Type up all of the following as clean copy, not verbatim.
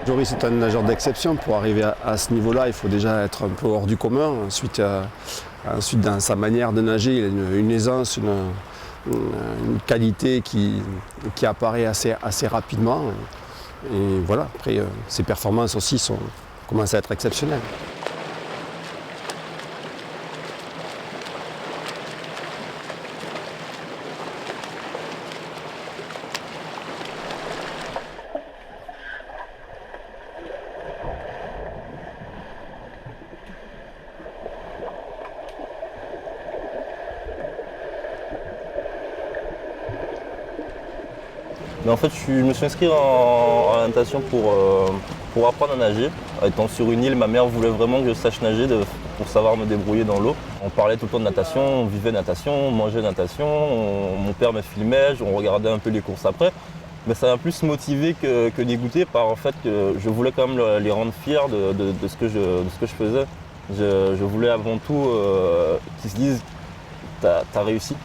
Joris est un nageur d'exception. Pour arriver à ce niveau-là, il faut déjà être un peu hors du commun. Ensuite, dans sa manière de nager, il a une aisance, une qualité qui apparaît assez rapidement. Et voilà, après, ses performances aussi commencent à être exceptionnelles. Mais en fait, je me suis inscrit en natation pour apprendre à nager. Étant sur une île, ma mère voulait vraiment que je sache nager pour savoir me débrouiller dans l'eau. On parlait tout le temps de natation, on vivait natation, on mangeait natation, mon père me filmait, on regardait un peu les courses après. Mais ça m'a plus motivé que dégoûté par en fait que je voulais quand même les rendre fiers de ce que je faisais. Je voulais avant tout qu'ils se disent t'as réussi.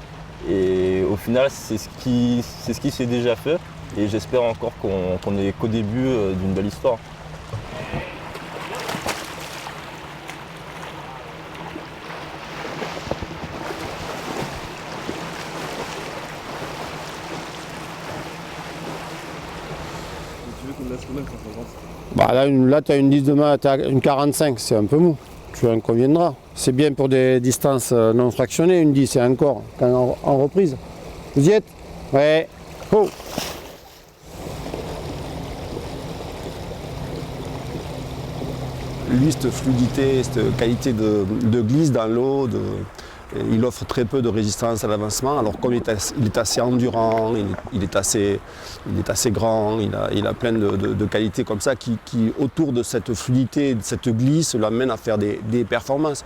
Et au final, c'est ce qui s'est déjà fait. Et j'espère encore qu'on n'est qu'au début d'une belle histoire. Tu veux qu'on laisse combien quand on avance? Bah là tu as une 10 de main, tu as une 45, c'est un peu mou. Tu en conviendras. C'est bien pour des distances non fractionnées, une 10 et encore en reprise. Vous y êtes? Ouais. Oh. Lui, cette fluidité, cette qualité de glisse dans l'eau, il offre très peu de résistance à l'avancement. Alors comme il est assez endurant, il est assez grand, il a plein de qualités comme ça qui, autour de cette fluidité, de cette glisse, l'amènent à faire des performances.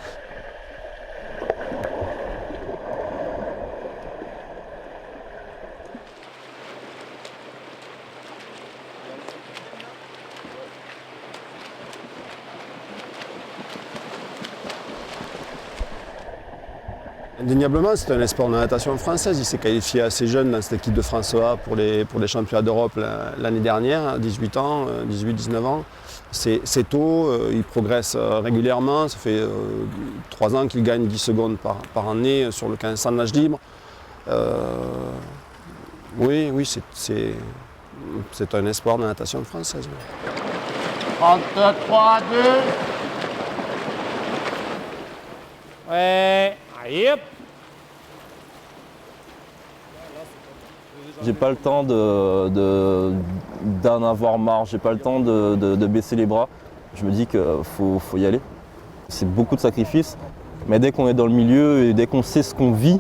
Indéniablement, c'est un espoir de natation française. Il s'est qualifié assez jeune dans cette équipe de France A pour les championnats d'Europe l'année dernière, 18 ans, 18-19 ans. C'est tôt, il progresse régulièrement. Ça fait 3 ans qu'il gagne 10 secondes par année sur le 1500 nage libre. Oui, c'est un espoir de natation française. 33, 2. Ouais, allez hop. J'ai pas le temps d'en avoir marre, j'ai pas le temps de baisser les bras. Je me dis qu'il faut y aller. C'est beaucoup de sacrifices, mais dès qu'on est dans le milieu et dès qu'on sait ce qu'on vit,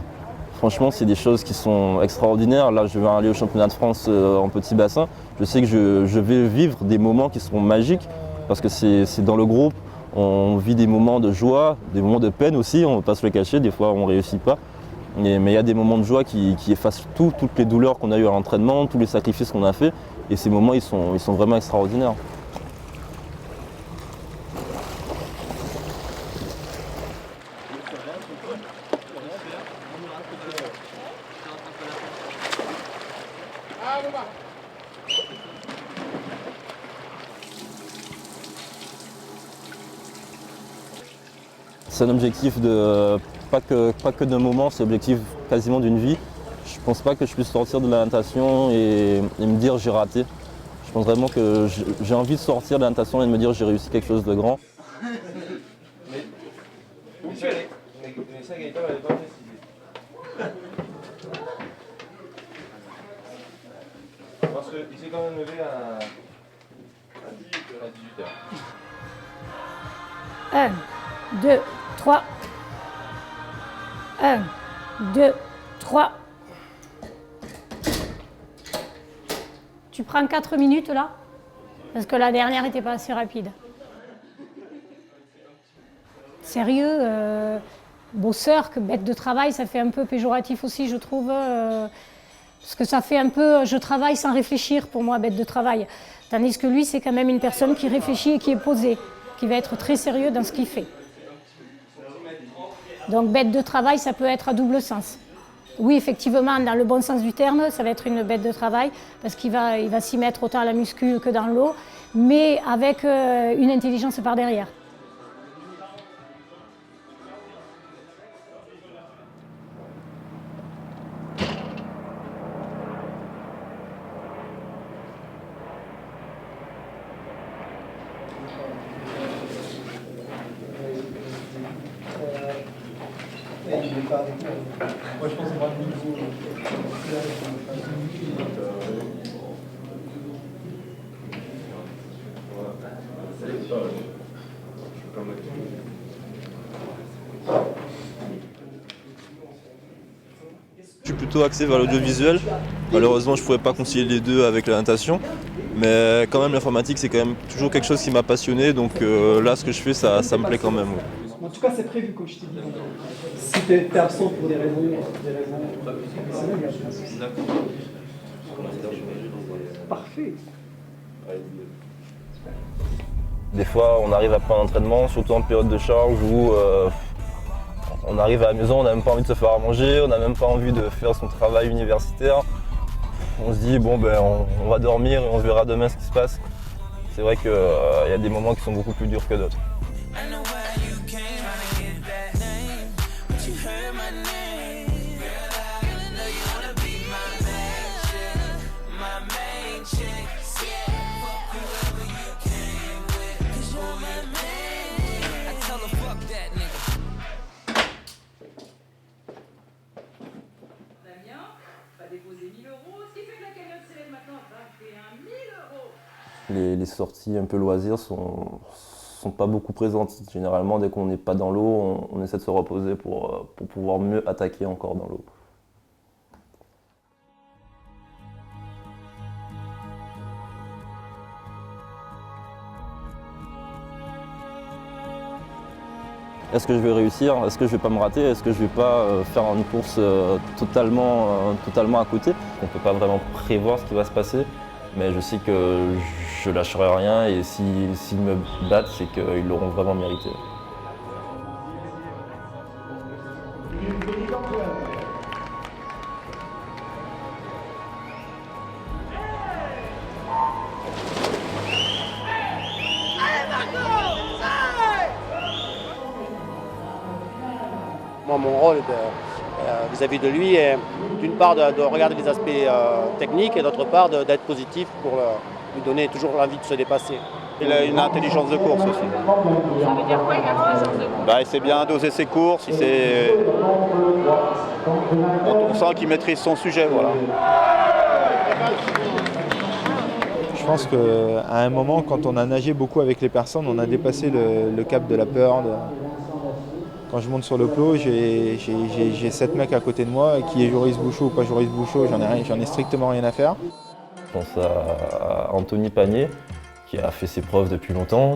franchement, c'est des choses qui sont extraordinaires. Là, je vais aller au championnat de France en petit bassin. Je sais que je vais vivre des moments qui seront magiques parce que c'est dans le groupe. On vit des moments de joie, des moments de peine aussi, on ne va pas se le cacher, des fois on ne réussit pas. Mais il y a des moments de joie qui effacent toutes les douleurs qu'on a eues à l'entraînement, tous les sacrifices qu'on a fait. Et ces moments, ils sont vraiment extraordinaires. C'est un objectif pas que d'un moment, c'est l'objectif quasiment d'une vie. Je ne pense pas que je puisse sortir de la natation et me dire j'ai raté. Je pense vraiment que j'ai envie de sortir de la natation et de me dire j'ai réussi quelque chose de grand. Parce qu'il s'est quand même levé à 18h. 1, 2, 3. 1, 2, 3. Tu prends 4 minutes là? parce que la dernière n'était pas assez rapide. Sérieux, bosseur, que bête de travail, ça fait un peu péjoratif aussi, je trouve. Parce que ça fait un peu, je travaille sans réfléchir pour moi, bête de travail. Tandis que lui, c'est quand même une personne qui réfléchit et qui est posée, qui va être très sérieux dans ce qu'il fait. Donc bête de travail, ça peut être à double sens. Oui, effectivement, dans le bon sens du terme, ça va être une bête de travail, parce qu'il va s'y mettre autant à la muscu que dans l'eau, mais avec une intelligence par derrière. Moi, je pense que c'est pas le niveau. Je suis plutôt axé vers l'audiovisuel. Malheureusement, je ne pouvais pas concilier les deux avec la natation. Mais quand même, l'informatique, c'est quand même toujours quelque chose qui m'a passionné. Donc là, ce que je fais, ça me plaît quand même. Ouais. En tout cas, c'est prévu, comme je t'ai dit. Si t'es absent pour des raisons professionnelles, il n'y a pas de souci. Parfait. Des fois, on arrive après un entraînement, surtout en période de charge, où on arrive à la maison, on n'a même pas envie de se faire à manger, on n'a même pas envie de faire son travail universitaire. On se dit, bon, ben, on va dormir et on verra demain ce qui se passe. C'est vrai qu'il y a des moments qui sont beaucoup plus durs que d'autres. Les sorties un peu loisirs sont pas beaucoup présentes. Généralement, dès qu'on n'est pas dans l'eau, on essaie de se reposer pour pouvoir mieux attaquer encore dans l'eau. Est-ce que je vais réussir? Est-ce que je vais pas me rater? Est-ce que je vais pas faire une course totalement à côté? On ne peut pas vraiment prévoir ce qui va se passer, mais je sais que je lâcherai rien et s'ils me battent, c'est qu'ils l'auront vraiment mérité. Moi, mon rôle vis-à-vis de lui est d'une part de regarder les aspects techniques et d'autre part d'être positif pour lui donner toujours l'envie de se dépasser. Il a une intelligence de course aussi. Ça veut dire quoi une intelligence de course? Il sait bien doser ses courses, on sent qu'il maîtrise son sujet. Voilà. Je pense qu'à un moment, quand on a nagé beaucoup avec les personnes, on a dépassé le cap de la peur. Quand je monte sur le plot, j'ai 7 mecs à côté de moi, qui est Joris Bouchot ou pas Joris Bouchot, j'en ai strictement rien à faire. Je pense à Anthony Pagné, qui a fait ses preuves depuis longtemps,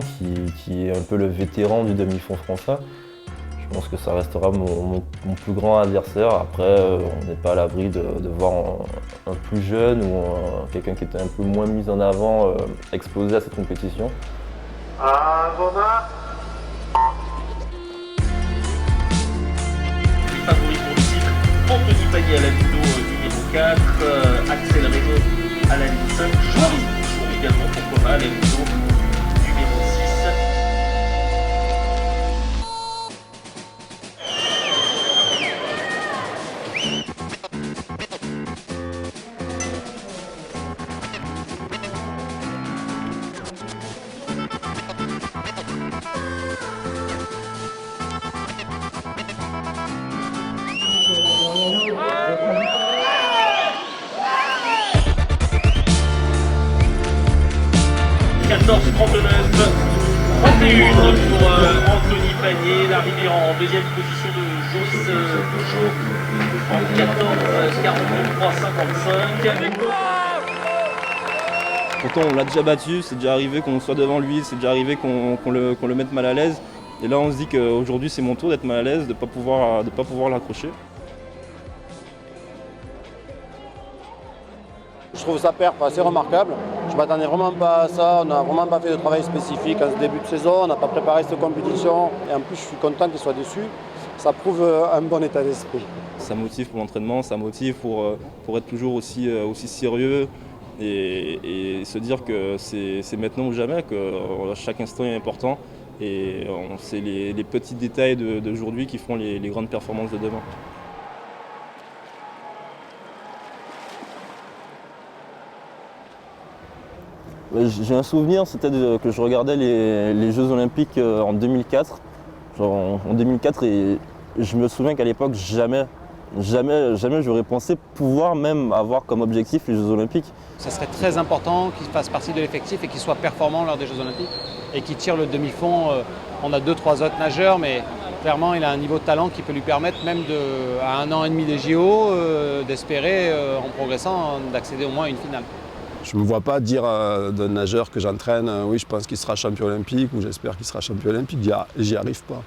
qui est un peu le vétéran du demi-fond français. Je pense que ça restera mon plus grand adversaire. Après, on n'est pas à l'abri de voir un plus jeune ou quelqu'un qui était un peu moins mis en avant exploser à cette compétition. Favori pour le titre, Anthony Pagné à la vidéo numéro 4, Axel Raymond à la ligne 5, Joris Bouchot également, pourquoi pas, à la vidéo numéro 6. Pour Anthony Pagné, l'arrivée en deuxième position de Joris Bouchot en 14, 43, 55. Pourtant on l'a déjà battu, c'est déjà arrivé qu'on soit devant lui, c'est déjà arrivé qu'on le mette mal à l'aise. Et là on se dit qu'aujourd'hui c'est mon tour d'être mal à l'aise, de ne pas pouvoir l'accrocher. Je trouve sa perf assez remarquable. Je ne m'attendais vraiment pas à ça. On n'a vraiment pas fait de travail spécifique en ce début de saison. On n'a pas préparé cette compétition. Et en plus, je suis content qu'il soit dessus. Ça prouve un bon état d'esprit. Ça motive pour l'entraînement, ça motive pour être toujours aussi sérieux et se dire que c'est maintenant ou jamais, que chaque instant est important. Et c'est les petits détails d'aujourd'hui qui feront les grandes performances de demain. J'ai un souvenir, c'était que je regardais les Jeux Olympiques en 2004. En 2004, et je me souviens qu'à l'époque, jamais j'aurais pensé pouvoir même avoir comme objectif les Jeux Olympiques. Ça serait très important qu'il fasse partie de l'effectif et qu'il soit performant lors des Jeux Olympiques et qu'il tire le demi-fond. On a 2-3 autres nageurs, mais clairement, il a un niveau de talent qui peut lui permettre, même à 1 an et demi des JO, d'espérer, en progressant, d'accéder au moins à une finale. Je ne me vois pas dire d'un nageur que j'entraîne, oui, je pense qu'il sera champion olympique ou j'espère qu'il sera champion olympique. J'y arrive pas.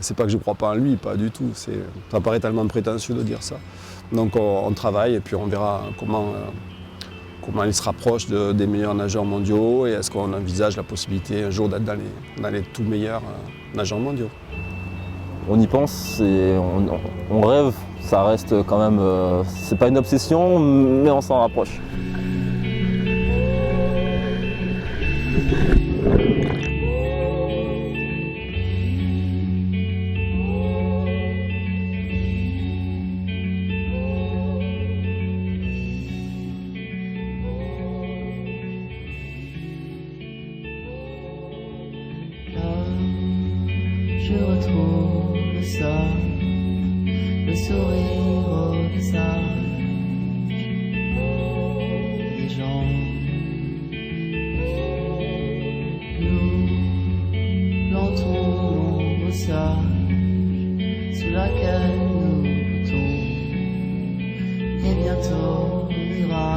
C'est pas que je ne crois pas en lui, pas du tout. Ça paraît tellement prétentieux de dire ça. Donc on travaille et puis on verra comment il se rapproche des meilleurs nageurs mondiaux et est-ce qu'on envisage la possibilité un jour d'être dans les tout meilleurs nageurs mondiaux. On y pense et on rêve, ça reste quand même, c'est pas une obsession, mais on s'en rapproche. Je retrouve ça, le sourire au visage des gens. Nous plantons nos broussages sous laquelle nous goûtons, et bientôt on ira.